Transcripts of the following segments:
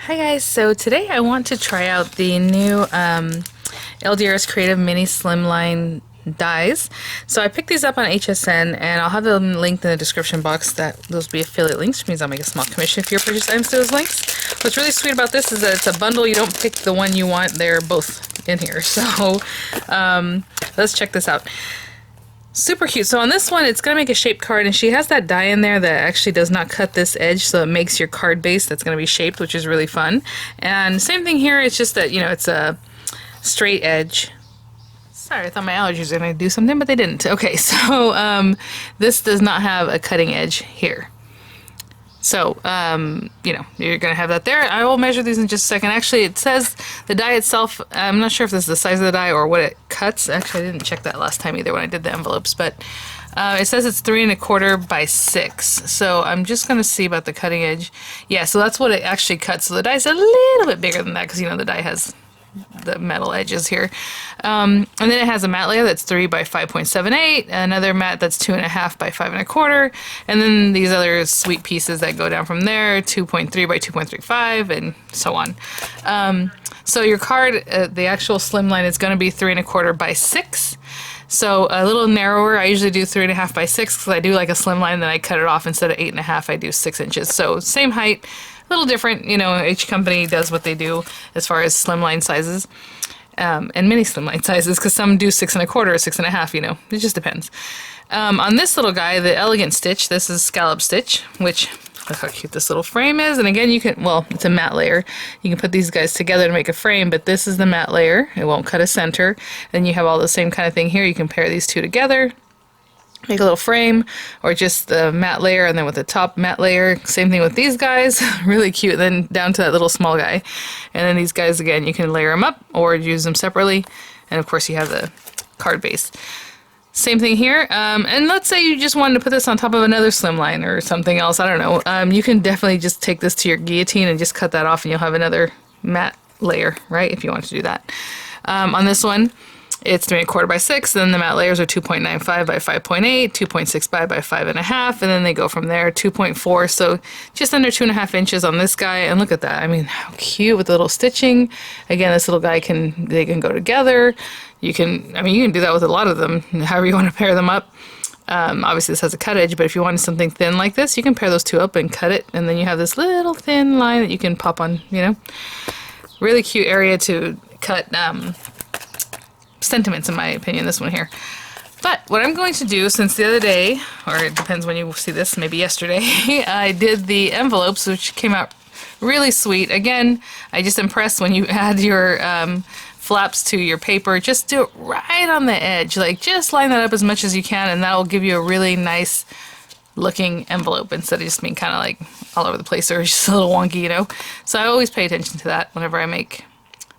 Hi guys, so today I want to try out the new LDRS Creative Mini Slimline dies. So I picked these up on HSN and I'll have them linked in the description box. Those will be affiliate links, which means I'll make a small commission for your purchase items to those links. What's really sweet about this is that it's a bundle. You don't pick the one you want, they're both in here. So let's check this out. Super cute. So on this one, it's going to make a shaped card, and she has that die in there that actually does not cut this edge, so it makes your card base that's going to be shaped, which is really fun. And same thing here, it's just that, you know, it's a straight edge. Sorry, I thought my allergies were going to do something, but they didn't. Okay, so this does not have a cutting edge here. So, you know, you're going to have that there. I will measure these in just a second. Actually, it says the die itself, I'm not sure if this is the size of the die or what it cuts. Actually, I didn't check that last time either when I did the envelopes, but it says it's 3 1/4 by 6. So I'm just going to see about the cutting edge. Yeah, so that's what it actually cuts. So the die's a little bit bigger than that because, you know, the die has the metal edges here. And then it has a mat layer that's 3 by 5.78, another mat that's 2.5 by 5 1/4, and then these other sweet pieces that go down from there, 2.3 by 2.35, and so on. So your card, the actual Slimline, is going to be 3 1/4 by 6. So a little narrower. I usually do 3 1/2 by 6 because I do like a slimline, then I cut it off. Instead of 8 1/2, I do 6 inches. So same height, a little different. You know, each company does what they do as far as slimline sizes and mini slimline sizes, because some do 6 1/4 or 6 1/2. You know, it just depends. On this little guy, the Elegant Stitch, this is scallop stitch, which look how cute this little frame is. And again, you can, well, it's a matte layer. You can put these guys together to make a frame, but this is the matte layer. It won't cut a center. Then you have all the same kind of thing here. You can pair these two together, make a little frame, or just the matte layer and then with the top matte layer. Same thing with these guys. Really cute. Then down to that little small guy. And then these guys, again, you can layer them up or use them separately. And of course you have the card base. Same thing here, and let's say you just wanted to put this on top of another slimline or something else, I don't know. You can definitely just take this to your guillotine and just cut that off and you'll have another matte layer, right, if you want to do that. On this one, it's 3 1/4 by 6, then the matte layers are 2.95 by 5.8, 2.65 by 5 1/2, and then they go from there, 2.4, so just under 2.5 inches on this guy, and look at that. I mean, how cute with the little stitching. Again, this little guy they can go together. You can, I mean, you can do that with a lot of them, however you want to pair them up. Obviously this has a cut edge, but if you wanted something thin like this, you can pair those two up and cut it, and then you have this little thin line that you can pop on, you know. Really cute area to cut sentiments, in my opinion, this one here. But what I'm going to do, since the other day, or it depends when you see this, maybe yesterday, I did the envelopes, which came out really sweet. Again, I just impressed when you add your flaps to your paper. Just do it right on the edge. Like, just line that up as much as you can, and that will give you a really nice looking envelope instead of just being kind of like all over the place or just a little wonky, you know. So I always pay attention to that whenever I make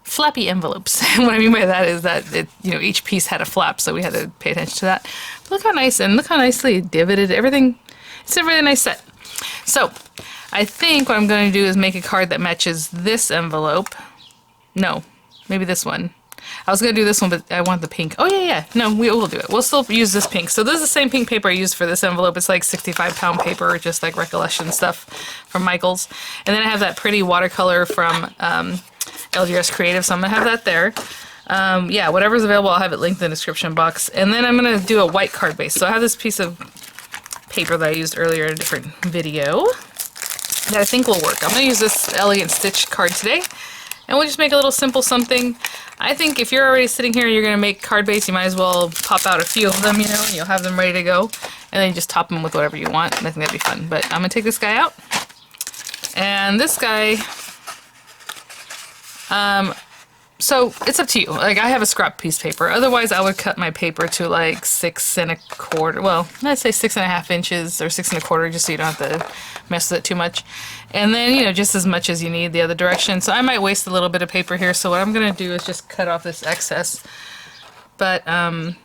flappy envelopes. And what I mean by that is that it, you know, each piece had a flap, so we had to pay attention to that. But look how nice, and look how nicely divoted everything. It's a really nice set. So I think what I'm going to do is make a card that matches this envelope. No, maybe this one. I was going to do this one, but I want the pink. Oh, yeah. No, we will do it. We'll still use this pink. So this is the same pink paper I used for this envelope. It's like 65-pound paper, just like Recollection stuff from Michaels. And then I have that pretty watercolor from LDRS Creative, so I'm going to have that there. Yeah, whatever's available, I'll have it linked in the description box. And then I'm going to do a white card base. So I have this piece of paper that I used earlier in a different video that I think will work. I'm going to use this Elegant Stitch card today. And we'll just make a little simple something. I think if you're already sitting here and you're going to make card base, you might as well pop out a few of them, you know, and you'll have them ready to go. And then you just top them with whatever you want. And I think that'd be fun. But I'm going to take this guy out. And this guy, so it's up to you. Like, I have a scrap piece of paper. Otherwise, I would cut my paper to like 6 1/4. Well, let's say 6 1/2 inches or 6 1/4, just so you don't have to mess with it too much. And then, you know, just as much as you need the other direction. So I might waste a little bit of paper here. So what I'm going to do is just cut off this excess. But I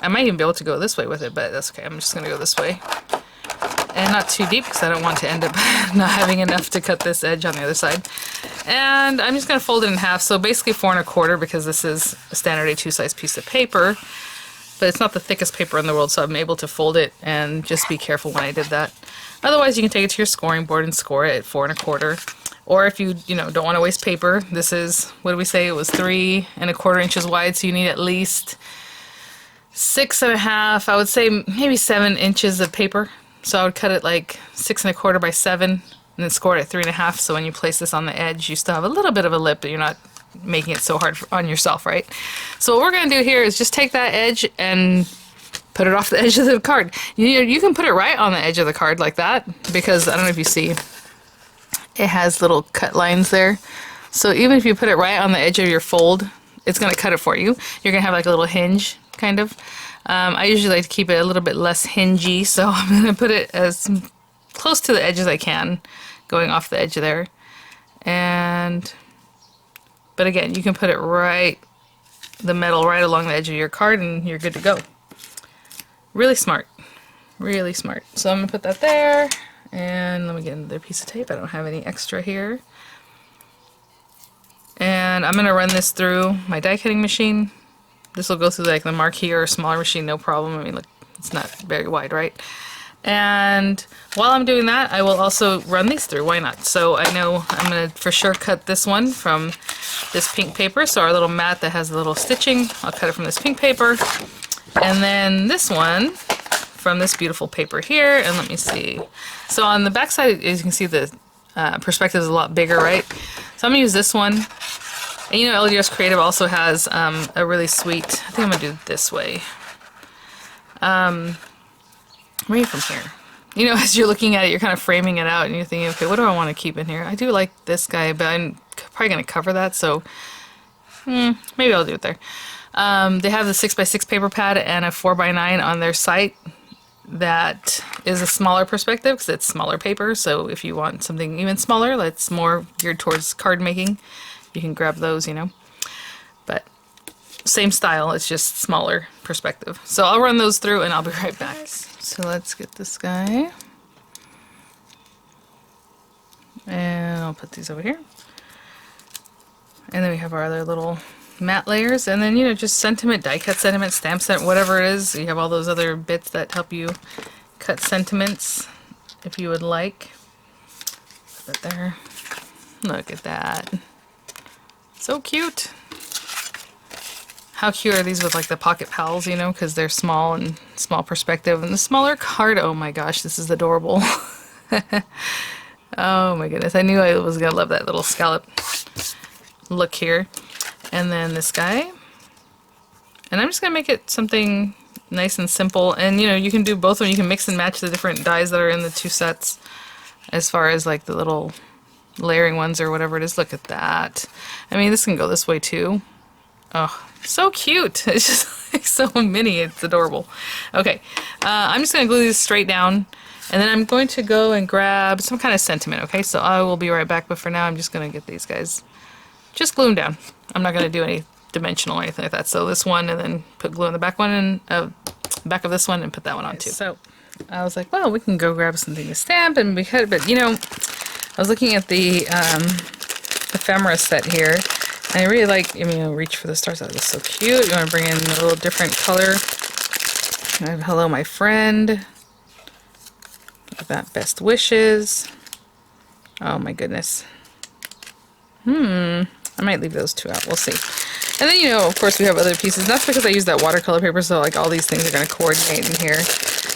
might even be able to go this way with it, but that's okay. I'm just going to go this way. And not too deep, because I don't want to end up not having enough to cut this edge on the other side. And I'm just going to fold it in half. So basically 4 1/4, because this is a standard A2 size piece of paper. But it's not the thickest paper in the world, so I'm able to fold it and just be careful when I did that. Otherwise, you can take it to your scoring board and score it at 4 1/4. Or if you don't want to waste paper, this is, what did we say? It was 3¼ inches wide, so you need at least 6½, I would say maybe 7 inches of paper. So I would cut it like 6¼ by 7 and then score it at 3½. So when you place this on the edge, you still have a little bit of a lip, but you're not making it so hard on yourself, right? So what we're going to do here is just take that edge and put it off the edge of the card. You can put it right on the edge of the card like that, because I don't know if you see, it has little cut lines there. So even if you put it right on the edge of your fold, it's going to cut it for you. You're going to have like a little hinge, kind of. I usually like to keep it a little bit less hingy, so I'm going to put it as close to the edge as I can, going off the edge there. But again, you can put it right, the metal right along the edge of your card, and you're good to go. Really smart. Really smart. So I'm going to put that there, and let me get another piece of tape. I don't have any extra here. And I'm going to run this through my die cutting machine. This will go through like the Marquee or a smaller machine, no problem. I mean, look, it's not very wide, right? And while I'm doing that, I will also run these through. Why not? So I know I'm going to for sure cut this one from this pink paper. So our little mat that has a little stitching, I'll cut it from this pink paper. And then this one from this beautiful paper here. And let me see. So on the back side, as you can see, the perspective is a lot bigger, right? So I'm going to use this one. And LDRS Creative also has a really sweet, I think I'm going to do it this way. Right from here. As you're looking at it, you're kind of framing it out and you're thinking, okay, what do I want to keep in here? I do like this guy, but I'm probably going to cover that, so maybe I'll do it there. They have the 6x6 paper pad and a 4x9 on their site. That is a smaller perspective because it's smaller paper, so if you want something even smaller that's more geared towards card making, you can grab those, But same style, it's just smaller perspective. So I'll run those through and I'll be right back. So let's get this guy. And I'll put these over here. And then we have our other little matte layers. And then, just sentiment, die cut sentiment, stamp sentiment, whatever it is. You have all those other bits that help you cut sentiments if you would like. Put that there. Look at that. So cute. How cute are these with like the pocket pals, because they're small and small perspective. And the smaller card, oh my gosh, this is adorable. Oh my goodness, I knew I was going to love that little scallop look here. And then this guy. And I'm just going to make it something nice and simple. And you can do both of them. You can mix and match the different dies that are in the two sets as far as like the little layering ones or whatever it is. Look at that. I mean, this can go this way too. Oh, so cute. It's just like so mini. It's adorable. Okay, I'm just going to glue these straight down, and then I'm going to go and grab some kind of sentiment, okay? So I will be right back, but for now I'm just going to get these guys. Just glue them down. I'm not going to do any dimensional or anything like that. So this one, and then put glue on the back one, and back of this one, and put that one on too. So I was like, well, we can go grab something to stamp, and because, but I was looking at the ephemera set here, and I really like, reach for the stars. That is so cute. You want to bring in a little different color. Hello, my friend. Look at that. Best wishes. Oh my goodness. I might leave those two out. We'll see. And then, of course, we have other pieces. That's because I use that watercolor paper, so like all these things are going to coordinate in here.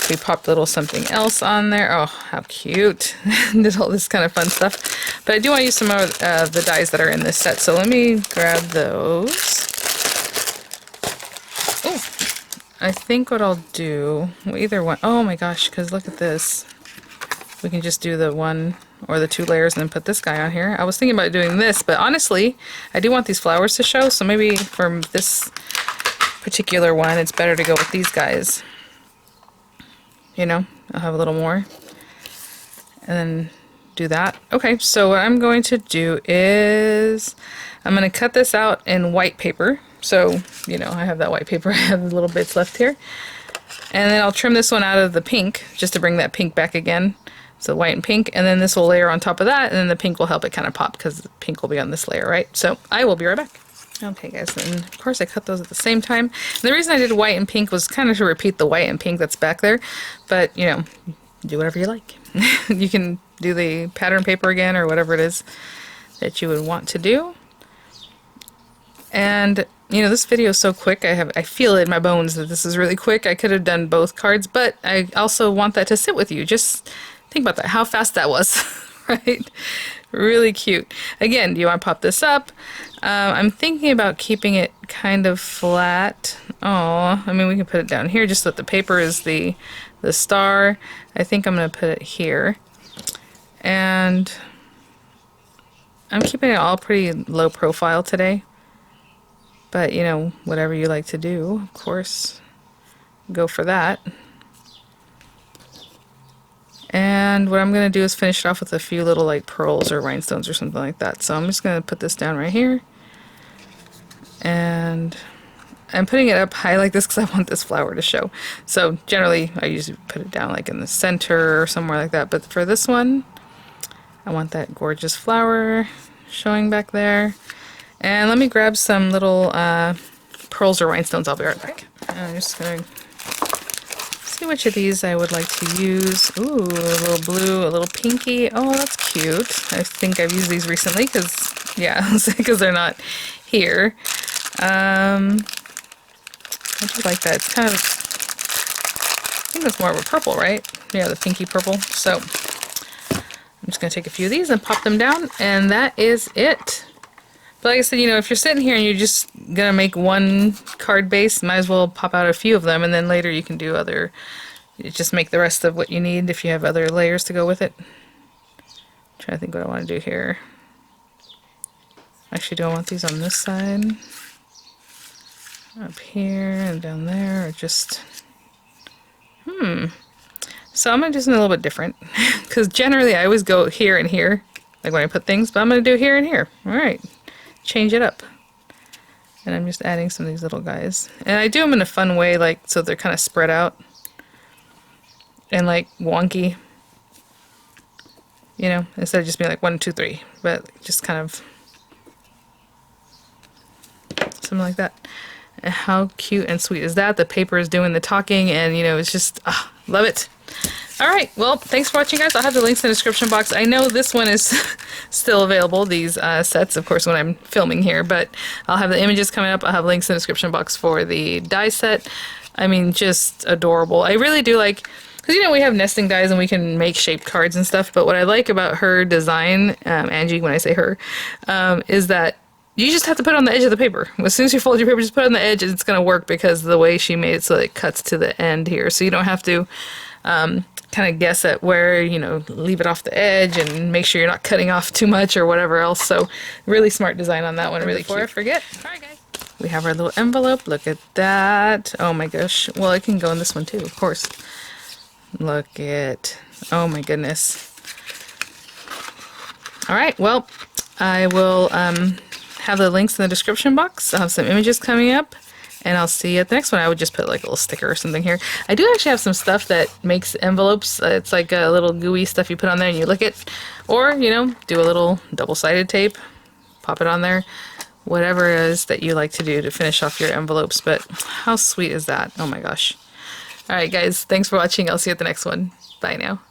We popped a little something else on there. Oh, how cute. Did all this kind of fun stuff. But I do want to use some of the dies that are in this set. So let me grab those. Oh, I think what I'll do, either one. Oh my gosh, because look at this. We can just do the one or the two layers and then put this guy on here. I was thinking about doing this, but honestly, I do want these flowers to show. So maybe for this particular one, it's better to go with these guys. I'll have a little more. And then do that. Okay, so what I'm going to do is I'm going to cut this out in white paper. So, I have that white paper. I have the little bits left here. And then I'll trim this one out of the pink, just to bring that pink back again. So white and pink, and then this will layer on top of that, and then the pink will help it kind of pop, because the pink will be on this layer, right? So I will be right back. Okay guys, and of course I cut those at the same time. And the reason I did white and pink was kind of to repeat the white and pink that's back there, but do whatever you like. You can do the pattern paper again or whatever it is that you would want to do. And you know, this video is so quick. I feel it in my bones that this is really quick. I could have done both cards, but I also want that to sit with you. Just think about that, how fast that was, right? Really cute. Again, do you want to pop this up? I'm thinking about keeping it kind of flat. Oh, I mean, we can put it down here just so that the paper is the star. I think I'm going to put it here. And I'm keeping it all pretty low profile today. But, you know, whatever you like to do, of course, go for that. And what I'm going to do is finish it off with a few little like pearls or rhinestones or something like that. So I'm just going to put this down right here. And I'm putting it up high like this because I want this flower to show. So generally I usually put it down like in the center or somewhere like that. But for this one, I want that gorgeous flower showing back there. And let me grab some little pearls or rhinestones. I'll be right back. I'm just going to see which of these I would like to use. Ooh, a little blue, a little pinky. Oh, that's cute. I think I've used these recently because, yeah, because they're not here. I do like that. It's kind of, I think that's more of a purple, right? Yeah, the pinky purple. So I'm just going to take a few of these and pop them down, and that is it. But like I said, you know, if you're sitting here and you're just gonna make one card base, might as well pop out a few of them, and then later you can do other, just make the rest of what you need if you have other layers to go with it. I'm trying to think what I want to do here. Actually, do I want these on this side? Up here and down there, or just... So I'm gonna do something a little bit different, because generally I always go here and here, like when I put things, but I'm gonna do here and here. Alright. Change it up. And I'm just adding some of these little guys. And I do them in a fun way, like, so they're kind of spread out. And like wonky. You know, instead of just being like 1, 2, 3. But just kind of something like that. And how cute and sweet is that? The paper is doing the talking, and you know, it's just, love it. Alright, well, thanks for watching, guys. I'll have the links in the description box. I know this one is still available, these sets, of course, when I'm filming here, but I'll have the images coming up. I'll have links in the description box for the die set. I mean, just adorable. I really do like, because, you know, we have nesting dies and we can make shaped cards and stuff, but what I like about her design, Angie, when I say her, is that you just have to put it on the edge of the paper. As soon as you fold your paper, just put it on the edge, and it's going to work because of the way she made it so that it cuts to the end here. So you don't have to kind of guess at where, you know, leave it off the edge and make sure you're not cutting off too much or whatever else. So really smart design on that one. Really cute. Before I forget, alright guys, we have our little envelope. Look at that. Oh my gosh. Well, it can go in this one too, of course. Look at, oh my goodness. Alright, well, I will have the links in the description box. I'll have some images coming up. And I'll see you at the next one. I would just put like a little sticker or something here. I do actually have some stuff that makes envelopes. It's like a little gooey stuff you put on there and you lick it. Or, you know, do a little double-sided tape. Pop it on there. Whatever it is that you like to do to finish off your envelopes. But how sweet is that? Oh my gosh. Alright guys, thanks for watching. I'll see you at the next one. Bye now.